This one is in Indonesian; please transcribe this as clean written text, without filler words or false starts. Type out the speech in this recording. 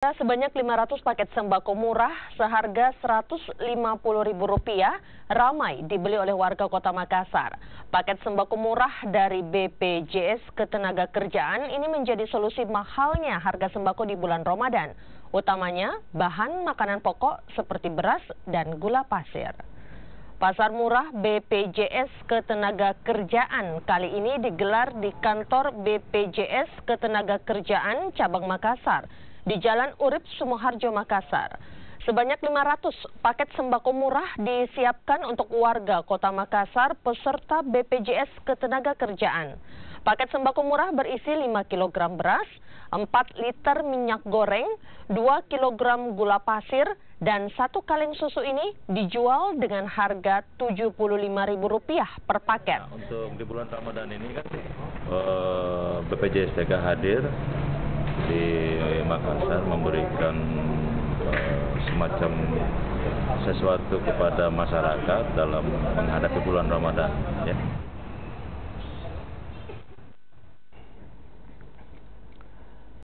Sebanyak 500 paket sembako murah seharga Rp150.000 ramai dibeli oleh warga Kota Makassar. Paket sembako murah dari BPJS Ketenagakerjaan ini menjadi solusi mahalnya harga sembako di bulan Ramadan, utamanya bahan makanan pokok seperti beras dan gula pasir. Pasar murah BPJS Ketenagakerjaan kali ini digelar di kantor BPJS Ketenagakerjaan Cabang Makassar di Jalan Urip Sumoharjo, Makassar. Sebanyak 500 paket sembako murah disiapkan untuk warga Kota Makassar peserta BPJS Ketenagakerjaan. Paket sembako murah berisi 5 kg beras, 4 liter minyak goreng, 2 kg gula pasir, dan 1 kaleng susu ini dijual dengan harga Rp75.000 per paket. Untuk di bulan Ramadan ini kan BPJS TK hadir di Makassar memberikan semacam sesuatu kepada masyarakat dalam menghadapi bulan Ramadan, ya.